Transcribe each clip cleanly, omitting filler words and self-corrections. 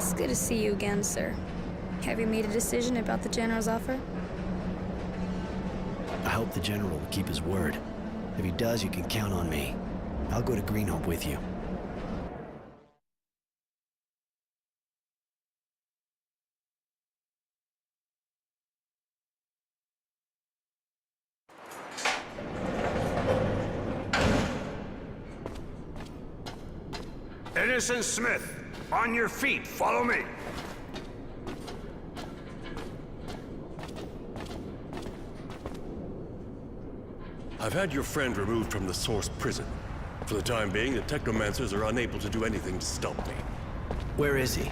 It's good to see you again, sir. Have you made a decision about the General's offer? I hope the General will keep his word. If he does, you can count on me. I'll go to Greenhope with you. Innocent Smith, on your feet, follow me. I've had your friend removed from the Source prison. For the time being, the Technomancers are unable to do anything to stop me. Where is he?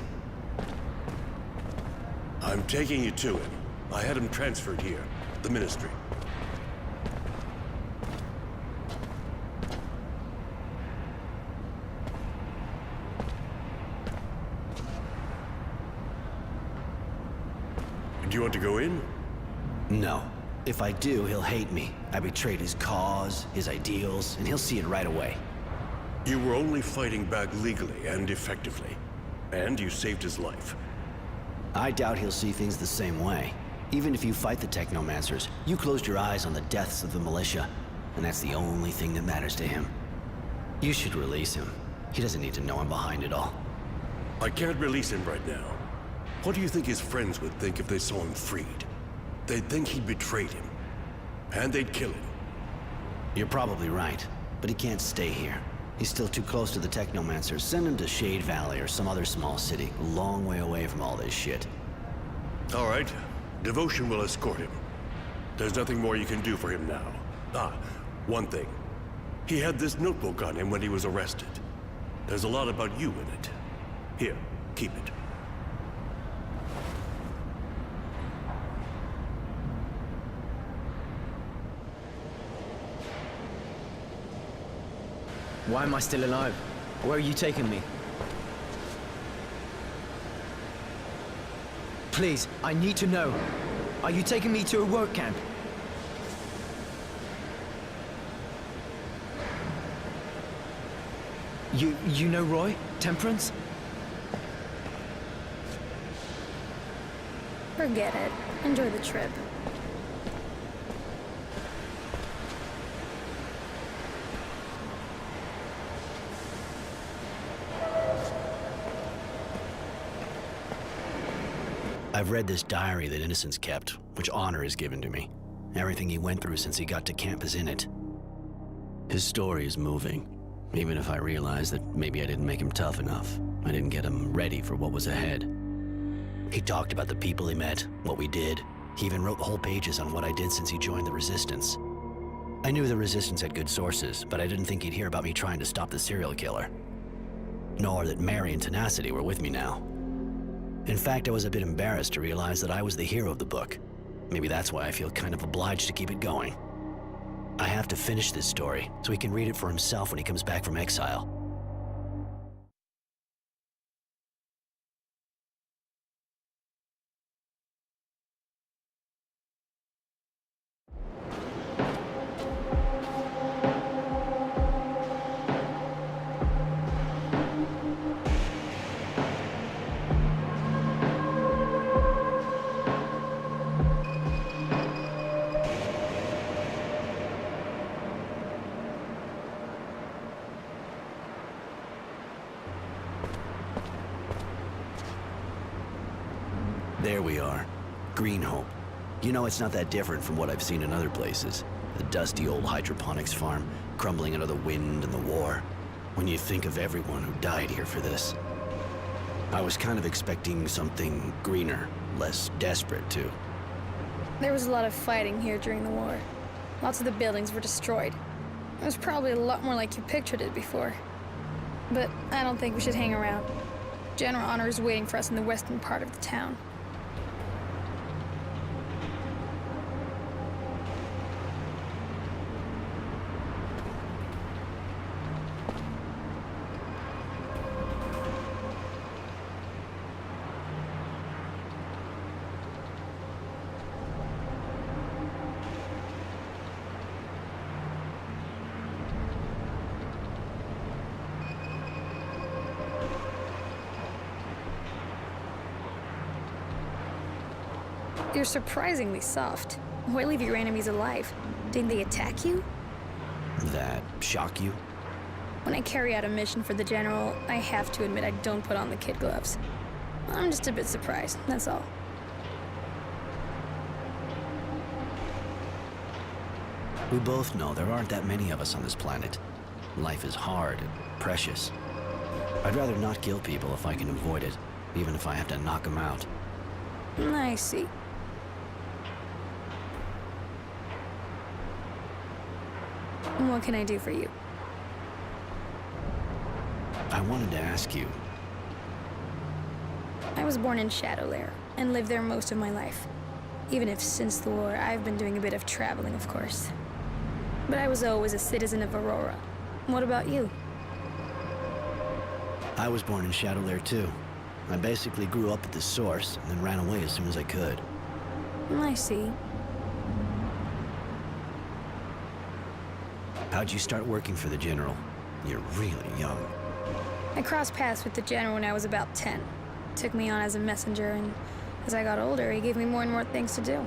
I'm taking you to him. I had him transferred here, the Ministry. Do you want to go in? No. If I do, he'll hate me. I betrayed his cause, his ideals, and he'll see it right away. You were only fighting back legally and effectively. And you saved his life. I doubt he'll see things the same way. Even if you fight the Technomancers, you closed your eyes on the deaths of the militia, and that's the only thing that matters to him. You should release him. He doesn't need to know I'm behind it all. I can't release him right now. What do you think his friends would think if they saw him freed? They'd think he betrayed him. And they'd kill him. You're probably right, but he can't stay here. He's still too close to the Technomancers. Send him to Shade Valley or some other small city, a long way away from all this shit. All right. Devotion will escort him. There's nothing more you can do for him now. One thing. He had this notebook on him when he was arrested. There's a lot about you in it. Here, keep it. Why am I still alive? Where are you taking me? Please, I need to know. Are you taking me to a work camp? You know Roy? Temperance? Forget it. Enjoy the trip. I've read this diary that Innocence kept, which honor is given to me. Everything he went through since he got to camp is in it. His story is moving, even if I realize that maybe I didn't make him tough enough. I didn't get him ready for what was ahead. He talked about the people he met, what we did. He even wrote whole pages on what I did since he joined the Resistance. I knew the Resistance had good sources, but I didn't think he'd hear about me trying to stop the serial killer. Nor that Mary and Tenacity were with me now. In fact, I was a bit embarrassed to realize that I was the hero of the book. Maybe that's why I feel kind of obliged to keep it going. I have to finish this story so he can read it for himself when he comes back from exile. There we are. Greenhope. You know, it's not that different from what I've seen in other places. The dusty old hydroponics farm, crumbling under the wind and the war. When you think of everyone who died here for this. I was kind of expecting something greener, less desperate, too. There was a lot of fighting here during the war. Lots of the buildings were destroyed. It was probably a lot more like you pictured it before. But I don't think we should hang around. General Honor is waiting for us in the western part of the town. You're surprisingly soft. Why leave your enemies alive? Didn't they attack you? That shock you? When I carry out a mission for the General, I have to admit I don't put on the kid gloves. I'm just a bit surprised, that's all. We both know there aren't that many of us on this planet. Life is hard and precious. I'd rather not kill people if I can avoid it, even if I have to knock them out. I see. What can I do for you? I wanted to ask you, I was born in Shadowlair and lived there most of my life. Even if since the war, I've been doing a bit of traveling, of course. But I was always a citizen of Aurora. What about you? I was born in Shadowlair too. I basically grew up at the source and then ran away as soon as I could. I see. How'd you start working for the General? You're really young. I crossed paths with the General when I was about 10. Took me on as a messenger, and as I got older, he gave me more and more things to do.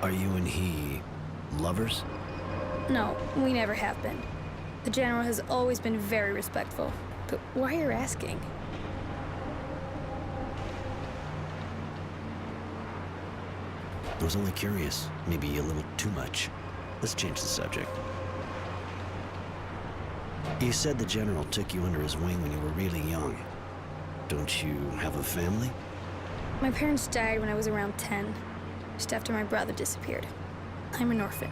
Are you and he lovers? No, we never have been. The General has always been very respectful. But why are you asking? I was only curious. Maybe a little too much. Let's change the subject. You said the General took you under his wing when you were really young. Don't you have a family? My parents died when I was around 10, just after my brother disappeared. I'm an orphan.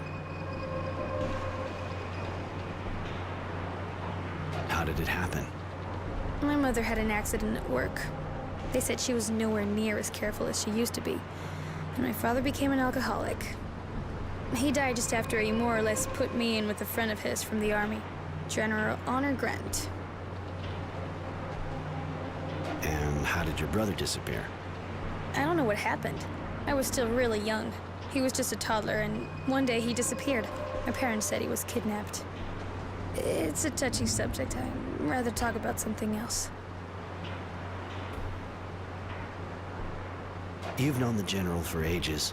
How did it happen? My mother had an accident at work. They said she was nowhere near as careful as she used to be, and my father became an alcoholic. He died just after he more or less put me in with a friend of his from the army, General Honor Grant. And how did your brother disappear? I don't know what happened. I was still really young. He was just a toddler, and one day he disappeared. My parents said he was kidnapped. It's a touchy subject. I'd rather talk about something else. You've known the General for ages.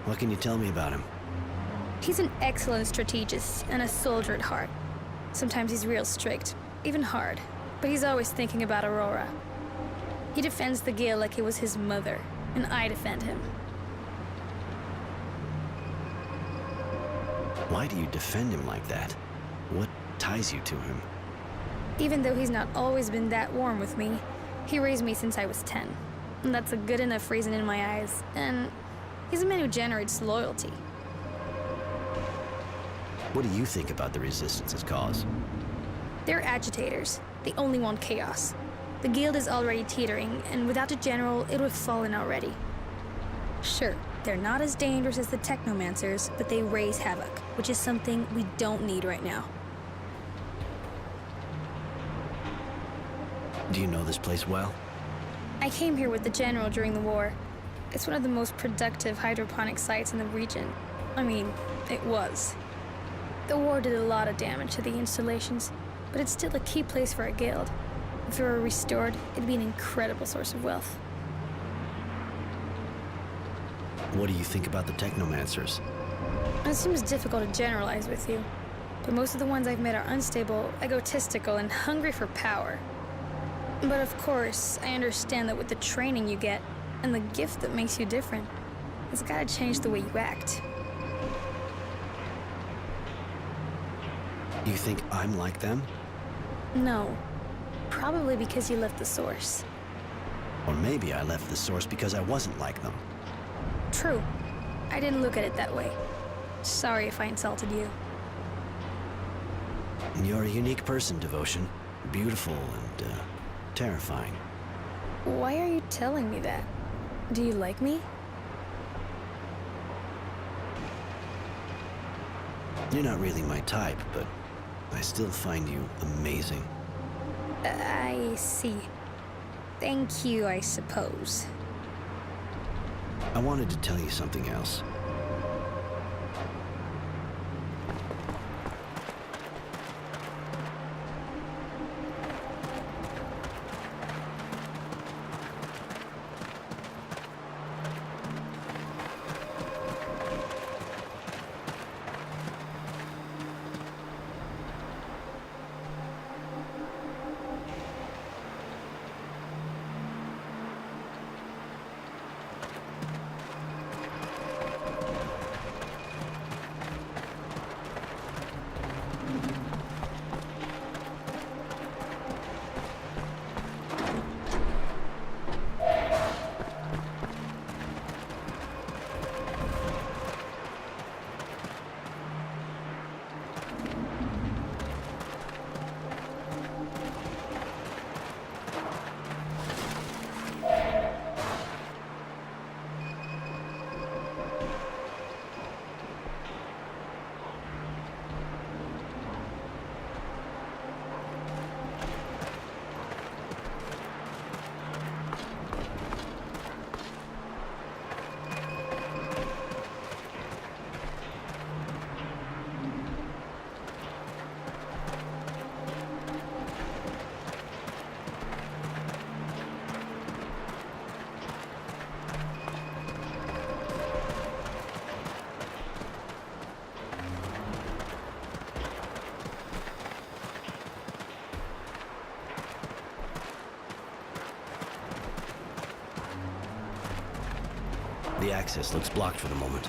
What can you tell me about him? He's an excellent strategist and a soldier at heart. Sometimes he's real strict, even hard, but he's always thinking about Aurora. He defends the Guild like it was his mother, and I defend him. Why do you defend him like that? What ties you to him? Even though he's not always been that warm with me, he raised me since I was 10. And that's a good enough reason in my eyes, and he's a man who generates loyalty. What do you think about the Resistance's cause? They're agitators. They only want chaos. The Guild is already teetering, and without a general, it would have fallen already. Sure, they're not as dangerous as the Technomancers, but they raise havoc, which is something we don't need right now. Do you know this place well? I came here with the General during the war. It's one of the most productive hydroponic sites in the region. I mean, it was. The war did a lot of damage to the installations, but it's still a key place for a guild. If it were restored, it'd be an incredible source of wealth. What do you think about the Technomancers? It seems difficult to generalize with you, but most of the ones I've met are unstable, egotistical, and hungry for power. But of course, I understand that with the training you get, and the gift that makes you different, it's gotta change the way you act. You think I'm like them? No. Probably because you left the source. Or maybe I left the source because I wasn't like them. True. I didn't look at it that way. Sorry if I insulted you. You're a unique person, Devotion. Beautiful and, terrifying. Why are you telling me that? Do you like me? You're not really my type, but I still find you amazing. I see. Thank you, I suppose. I wanted to tell you something else. the access looks blocked for the moment.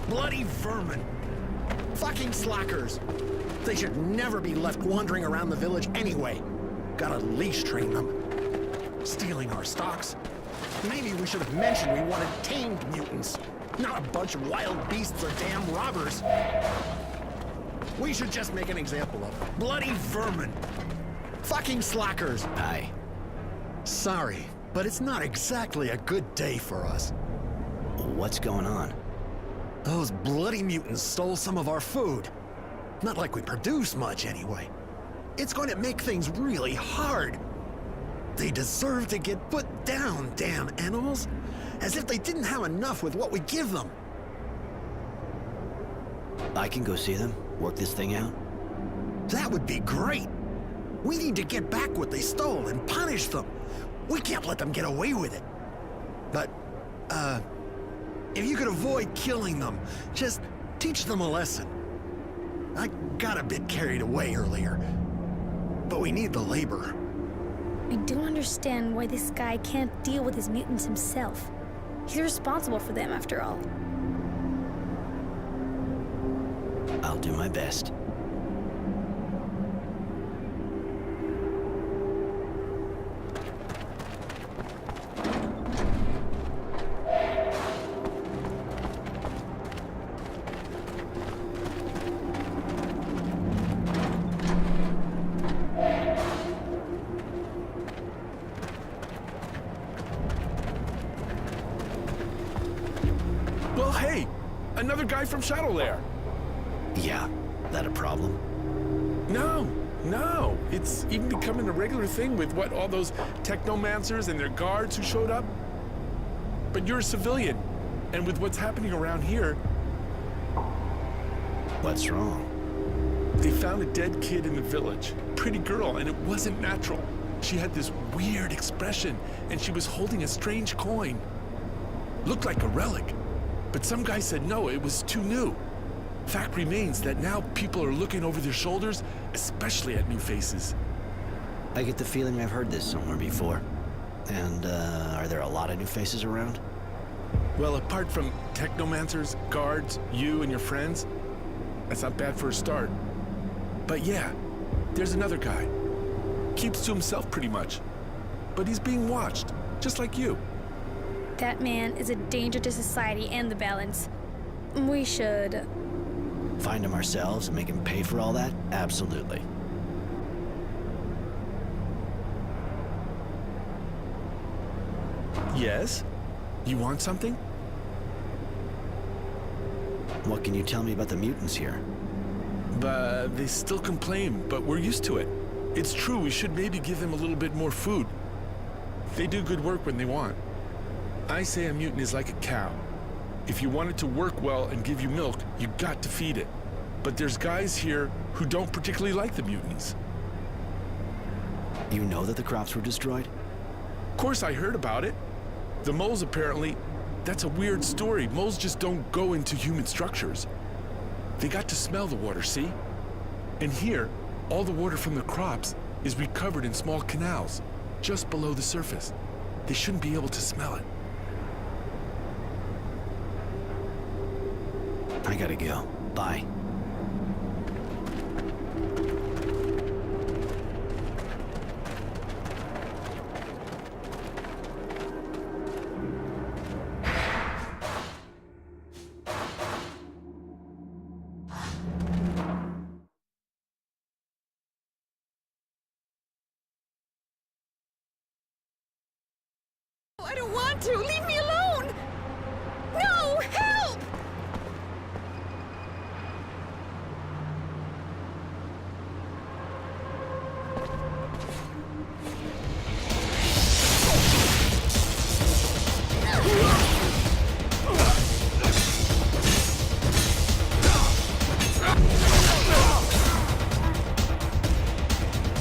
Bloody vermin! Fucking slackers! They should never be left wandering around the village anyway. Gotta leash train them. Stealing our stocks. Maybe we should have mentioned we wanted tamed mutants, not a bunch of wild beasts or damn robbers. We should just make an example of them. Bloody vermin! Fucking slackers! Aye. Sorry, but it's not exactly a good day for us. What's going on? Those bloody mutants stole some of our food. Not like we produce much anyway. It's going to make things really hard. They deserve to get put down, damn animals. As if they didn't have enough with what we give them. I can go see them, work this thing out. That would be great. We need to get back what they stole and punish them. We can't let them get away with it. But, if you could avoid killing them, just teach them a lesson. I got a bit carried away earlier, but we need the labor. I don't understand why this guy can't deal with his mutants himself. He's responsible for them, after all. I'll do my best. Well, hey! Another guy from Shadow Lair! Yeah, that a problem? No. It's even becoming a regular thing with all those technomancers and their guards who showed up. But you're a civilian, and with what's happening around here, What's wrong? they found a dead kid in the village. Pretty girl, and it wasn't natural. She had this weird expression, and she was holding a strange coin. Looked like a relic, but some guy said no, it was too new. Fact remains that now people are looking over their shoulders, especially at new faces. I get the feeling I've heard this somewhere before. And, are there a lot of new faces around? Well, apart from technomancers, guards, you and your friends, that's not bad for a start. But yeah, there's another guy. Keeps to himself pretty much. But he's being watched, just like you. That man is a danger to society and the balance. We should... Find him ourselves and make him pay for all that? Absolutely. Yes? You want something? What can you tell me about the mutants here? But they still complain, but we're used to it. It's true, we should maybe give them a little bit more food. They do good work when they want. I say a mutant is like a cow. If you want it to work well and give you milk, you got to feed it. But there's guys here who don't particularly like the mutants. You know that the crops were destroyed? Of course I heard about it. The moles apparently... That's a weird story. Moles just don't go into human structures. They got to smell the water, see? And here, all the water from the crops is recovered in small canals, just below the surface. They shouldn't be able to smell it. I gotta go. Bye. I don't want to! Leave me alone! No! Help!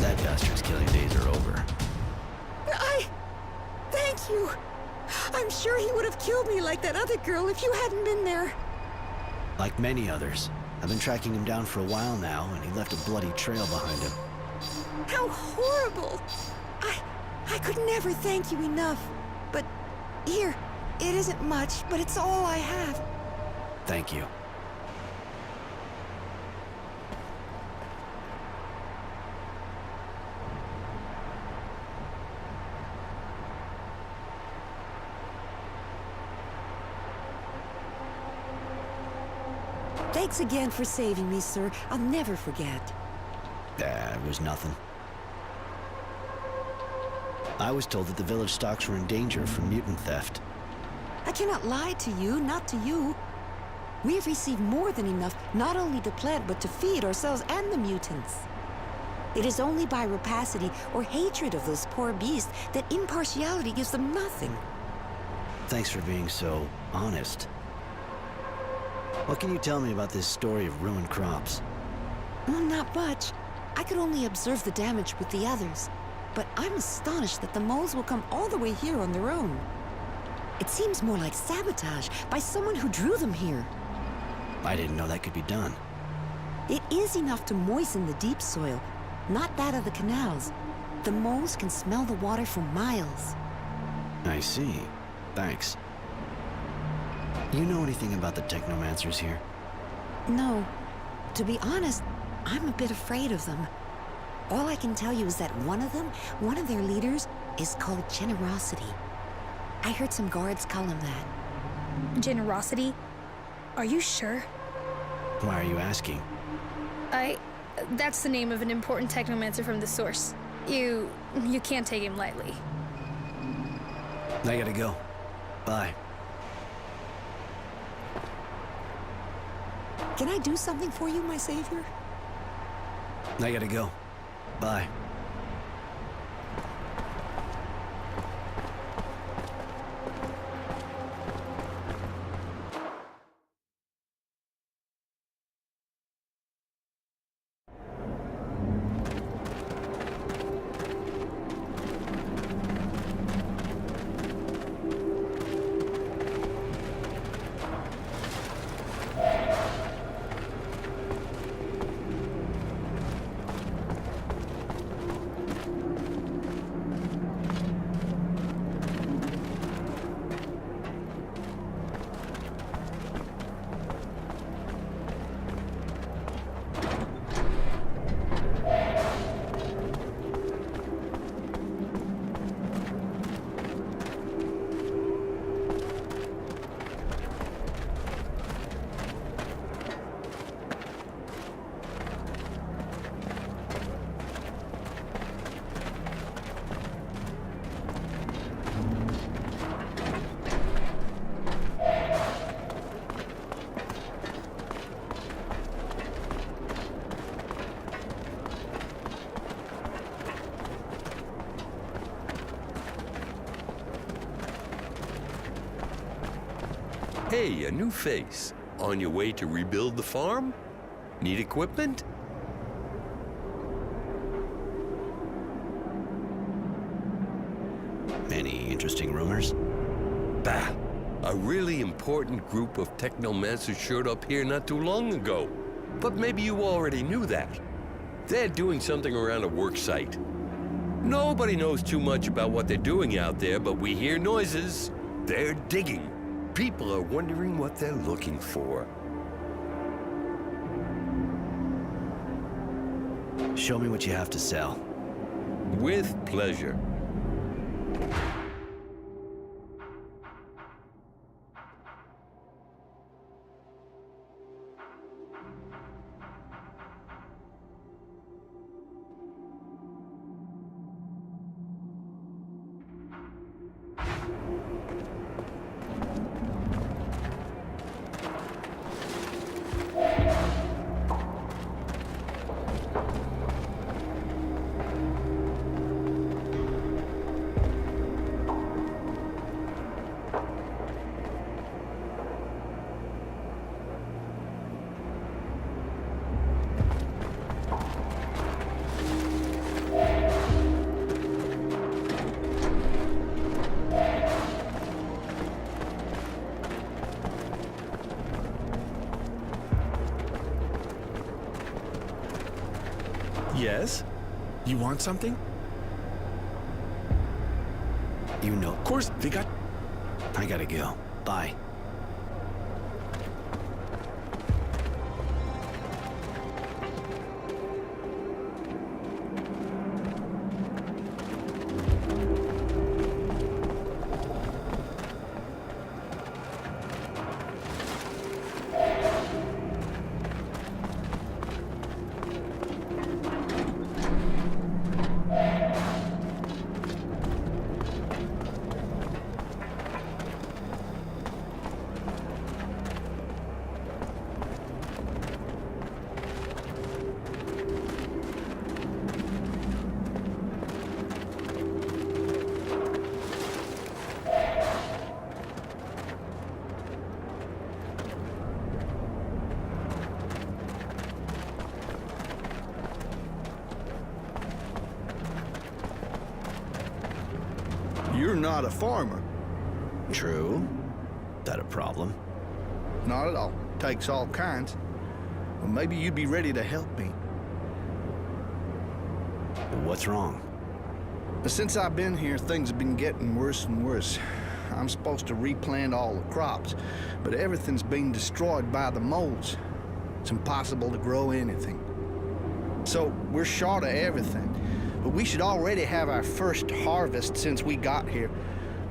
That bastard's killing days are over. Thank you. I'm sure he would have killed me like that other girl if you hadn't been there. Like many others. I've been tracking him down for a while now, and he left a bloody trail behind him. How horrible. I could never thank you enough. But here, it isn't much, but it's all I have. Thank you. Thanks again for saving me, sir. I'll never forget. It was nothing. I was told that the village stocks were in danger from mutant theft. I cannot lie to you, not to you. We have received more than enough, not only to plant, but to feed ourselves and the mutants. It is only by rapacity or hatred of those poor beasts that impartiality gives them nothing. Thanks for being so honest. What can you tell me about this story of ruined crops? Well, not much. I could only observe the damage with the others. But I'm astonished that the moles will come all the way here on their own. It seems more like sabotage by someone who drew them here. I didn't know that could be done. It is enough to moisten the deep soil, not that of the canals. The moles can smell the water for miles. I see. Thanks. You know anything about the technomancers here? No. To be honest, I'm a bit afraid of them. All I can tell you is that one of their leaders, is called Generosity. I heard some guards call him that. Generosity? Are you sure? Why are you asking? That's the name of an important technomancer from the Source. You can't take him lightly. I gotta go. Bye. Can I do something for you, my savior? I gotta go. Bye. Hey, a new face. On your way to rebuild the farm? Need equipment? Interesting rumors? Bah! A really important group of technomancers showed up here not too long ago. But maybe you already knew that. They're doing something around a work site. Nobody knows too much about what they're doing out there, but we hear noises. They're digging. People are wondering what they're looking for. Show me what you have to sell. With pleasure. Yes? You want something? You know. Of course, they got... I gotta go. Bye. You're not a farmer. True. That a problem? Not at all. Takes all kinds. Well, maybe you'd be ready to help me. What's wrong? Since I've been here, things have been getting worse and worse. I'm supposed to replant all the crops, but everything's been destroyed by the moles. It's impossible to grow anything. So we're short of everything. But we should already have our first harvest since we got here.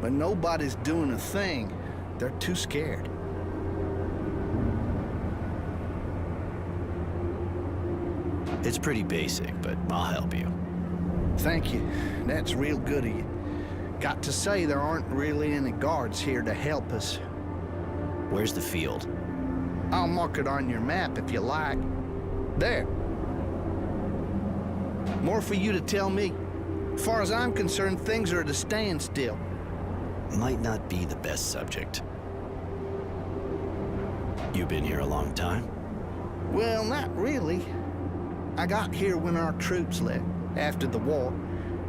But nobody's doing a thing. They're too scared. It's pretty basic, but I'll help you. Thank you. That's real good of you. Got to say, there aren't really any guards here to help us. Where's the field? I'll mark it on your map if you like. There. More for you to tell me. As far as I'm concerned, things are at a standstill. Might not be the best subject. You been here a long time? Well, not really. I got here when our troops left, after the war.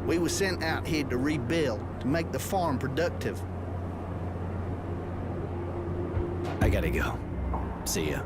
We were sent out here to rebuild, to make the farm productive. I gotta go. See ya.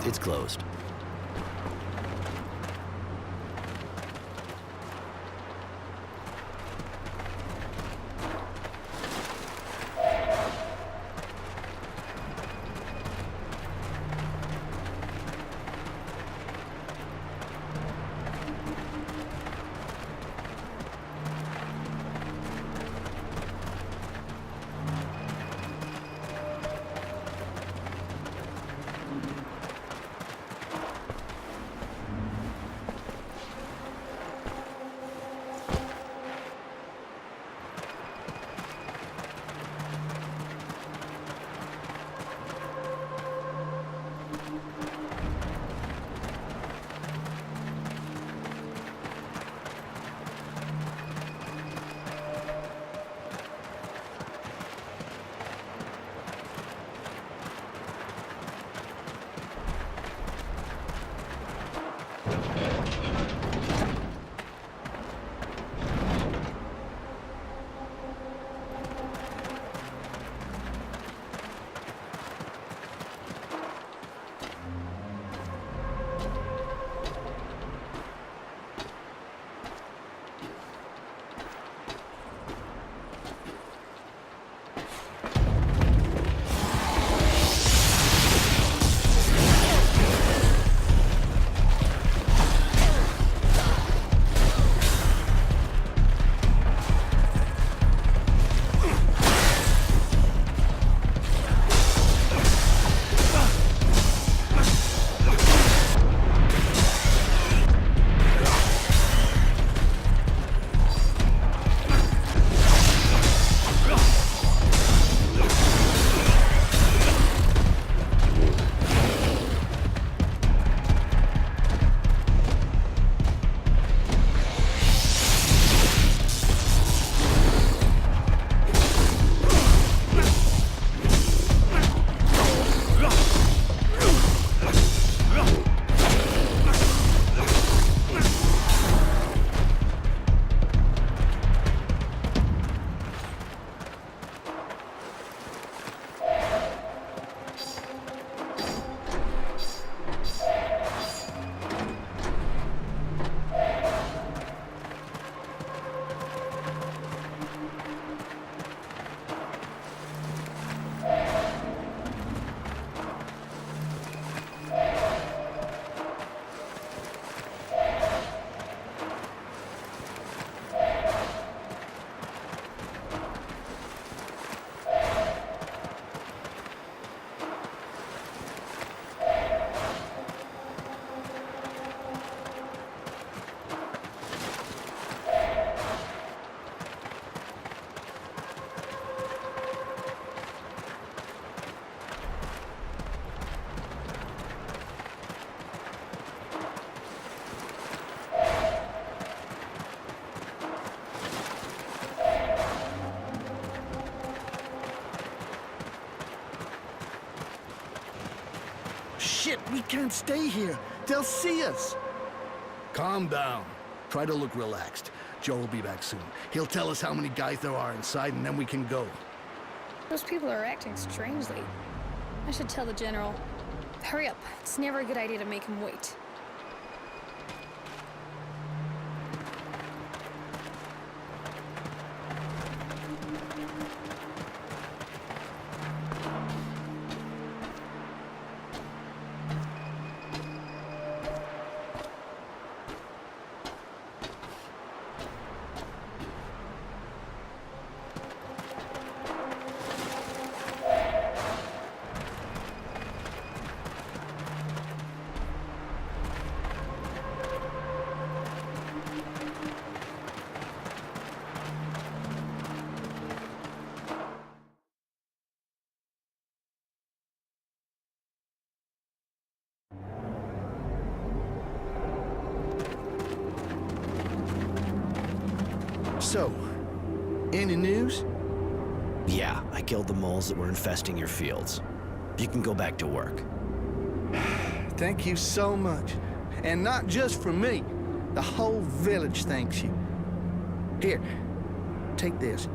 It's closed. Shit, we can't stay here. They'll see us. Calm down. Try to look relaxed. Joe will be back soon. He'll tell us how many guys there are inside, and then we can go. Those people are acting strangely. I should tell the general. Hurry up. It's never a good idea to make him wait. So, any news? Yeah, I killed the moles that were infesting your fields. You can go back to work. Thank you so much. And not just for me. The whole village thanks you. Here, take this.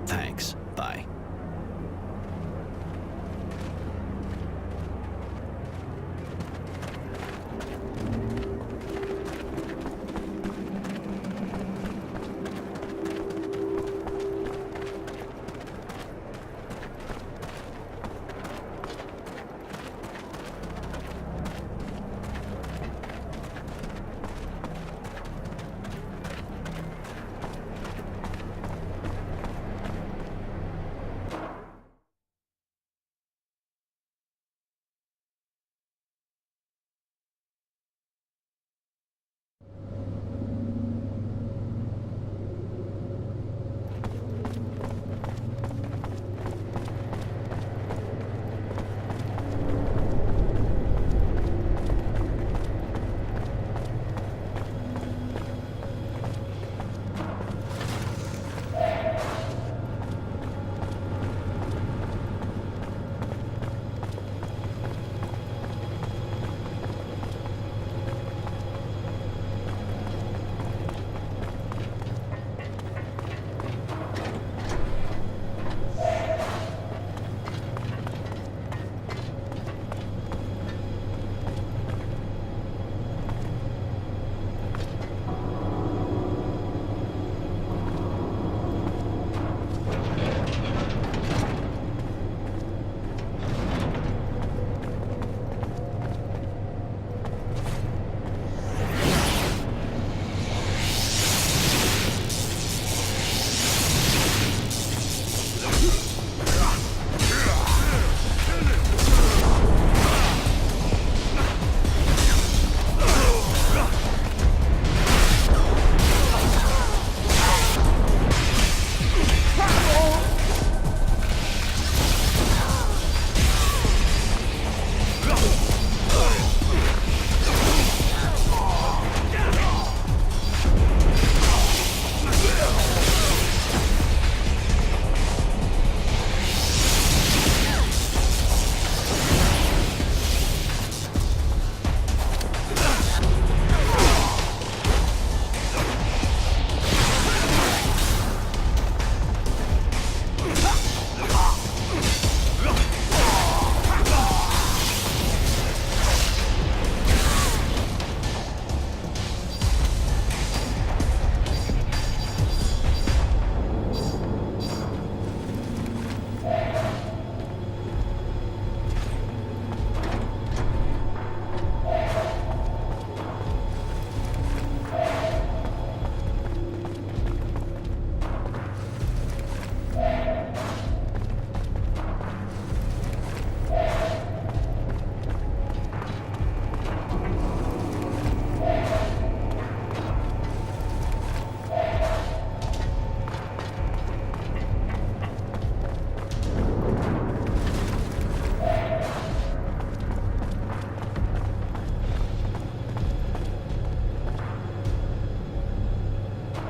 Thanks. Bye.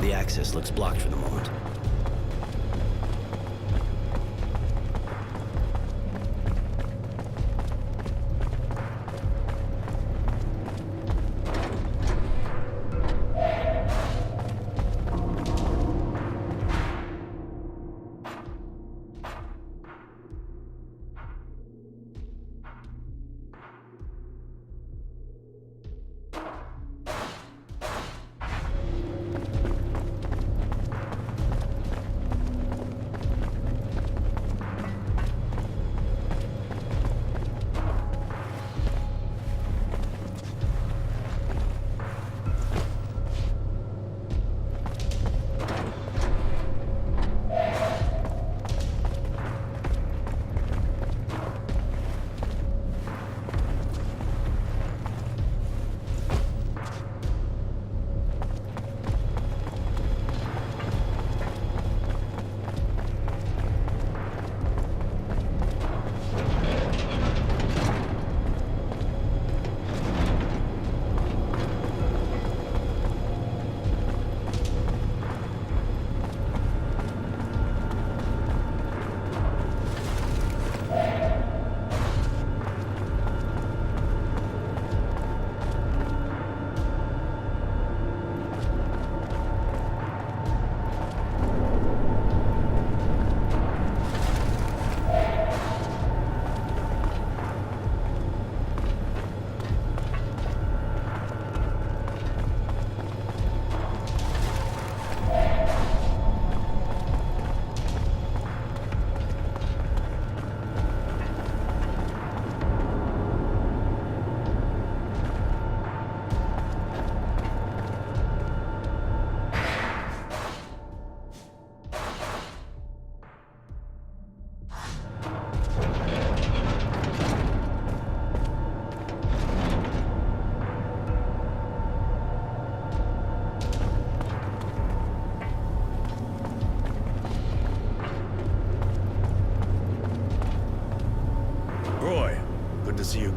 The access looks blocked for the moment.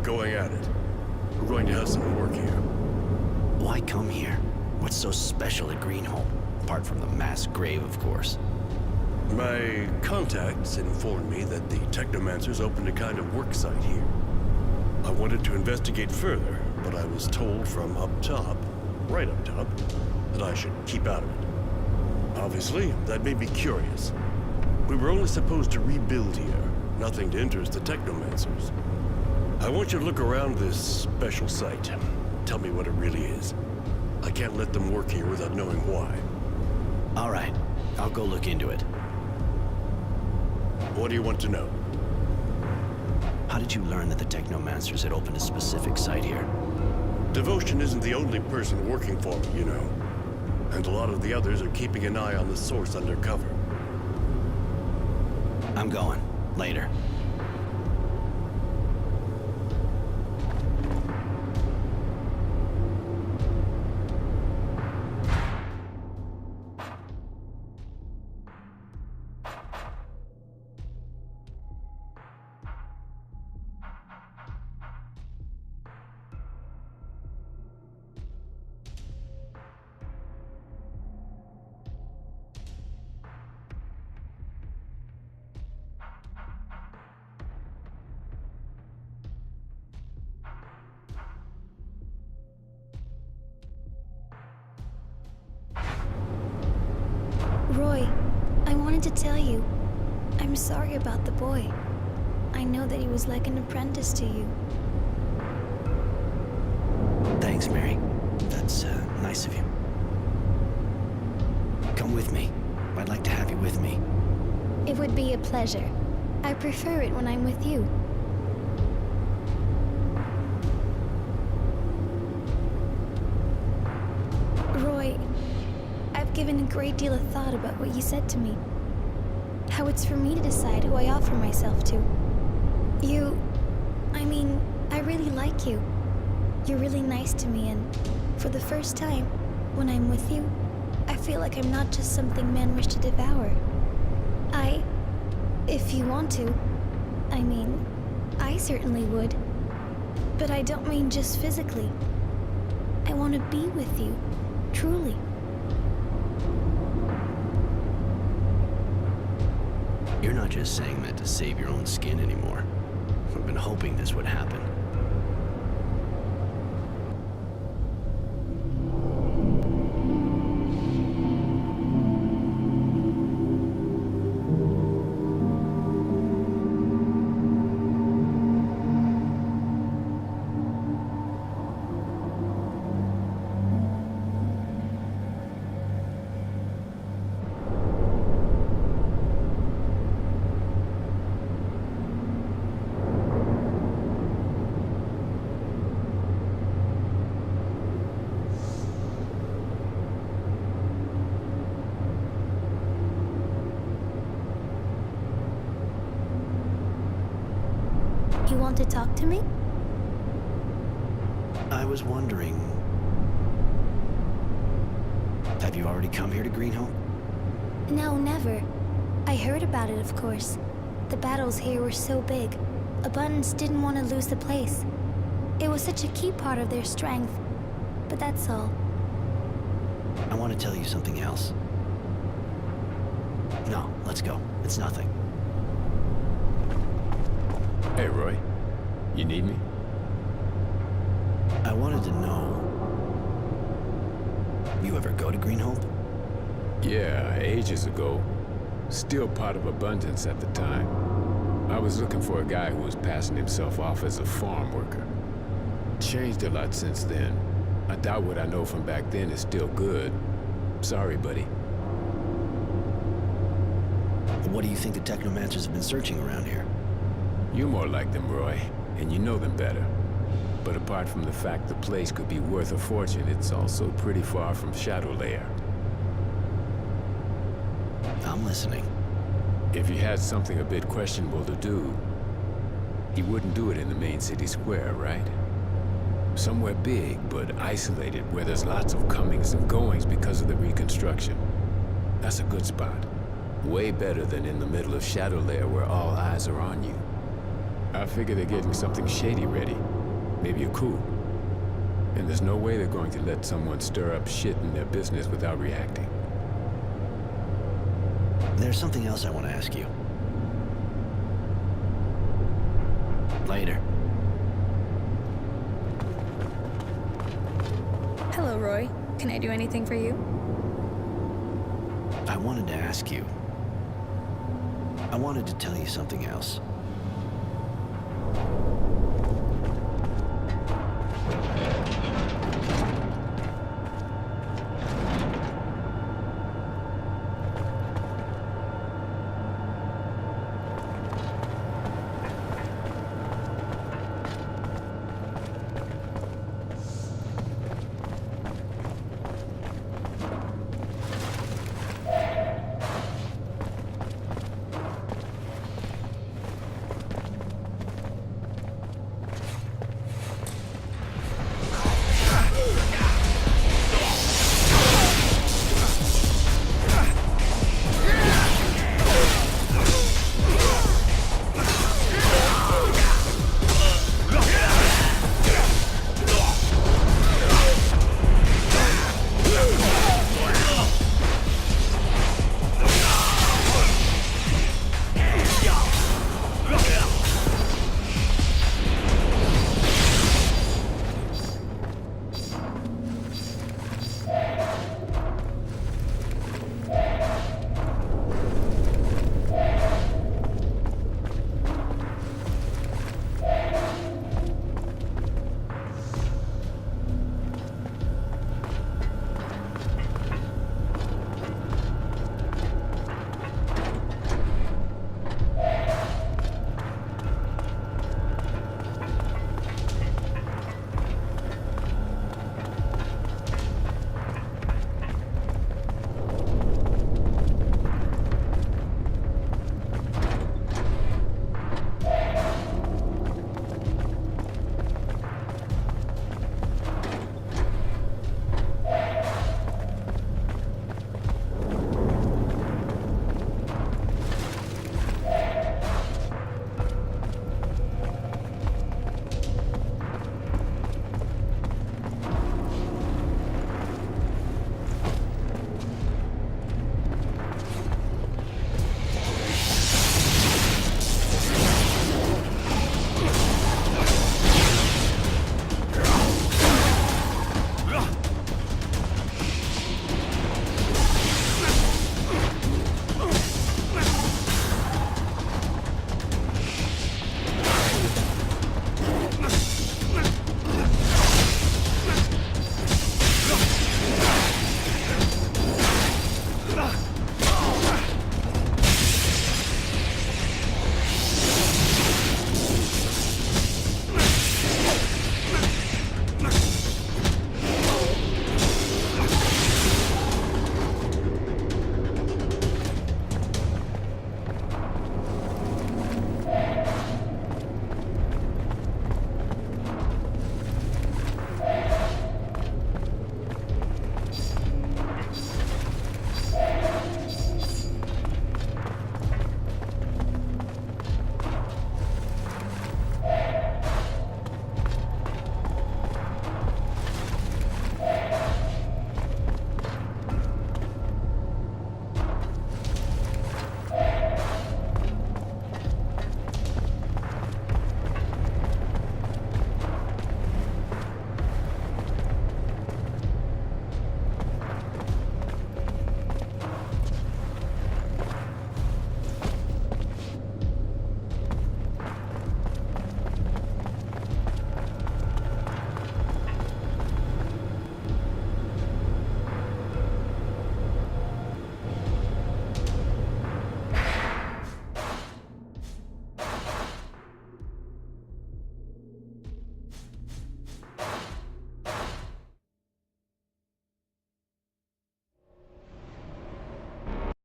going at it. We're going to have some work here. Why come here? What's so special at Greenholm? Apart from the mass grave, of course. My contacts informed me that the Technomancers opened a kind of work site here. I wanted to investigate further, but I was told from up top, right up top, that I should keep out of it. Obviously, that made me curious. We were only supposed to rebuild here, nothing to interest the Technomancers. I want you to look around this special site. Tell me what it really is. I can't let them work here without knowing why. All right, I'll go look into it. What do you want to know? How did you learn that the Technomancers had opened a specific site here? Devotion isn't the only person working for me, you know. And a lot of the others are keeping an eye on the source undercover. I'm going. Later. Roy, I wanted to tell you, I'm sorry about the boy. I know that he was like an apprentice to you. Thanks, Mary. That's nice of you. Come with me. I'd like to have you with me. It would be a pleasure. I prefer it when I'm with you. Roy, I've given a great deal of thought about what you said to me. How it's for me to decide who I offer myself to. I really like you. You're really nice to me, and for the first time, when I'm with you, I feel like I'm not just something men wish to devour. If you want to, I certainly would. But I don't mean just physically. I want to be with you, truly. You're not just saying that to save your own skin anymore. I've been hoping this would happen. You want to talk to me? I was wondering... Have you already come here to Greenholm? No, never. I heard about it, of course. The battles here were so big. Abundance didn't want to lose the place. It was such a key part of their strength. But that's all. I want to tell you something else. No, let's go. It's nothing. Hey, Roy. You need me? I wanted to know... You ever go to Greenholm? Yeah, ages ago. Still part of Abundance at the time. I was looking for a guy who was passing himself off as a farm worker. Changed a lot since then. I doubt what I know from back then is still good. Sorry, buddy. What do you think the Technomancers have been searching around here? You're more like them, Roy, and you know them better. But apart from the fact the place could be worth a fortune, it's also pretty far from Shadow Lair. I'm listening. If you had something a bit questionable to do, you wouldn't do it in the main city square, right? Somewhere big, but isolated, where there's lots of comings and goings because of the reconstruction. That's a good spot. Way better than in the middle of Shadow Lair where all eyes are on you. I figure they're getting something shady ready. maybe a coup. And there's no way they're going to let someone stir up shit in their business without reacting. There's something else I want to ask you. Later. Hello, Roy. Can I do anything for you? I wanted to ask you. I wanted to tell you something else.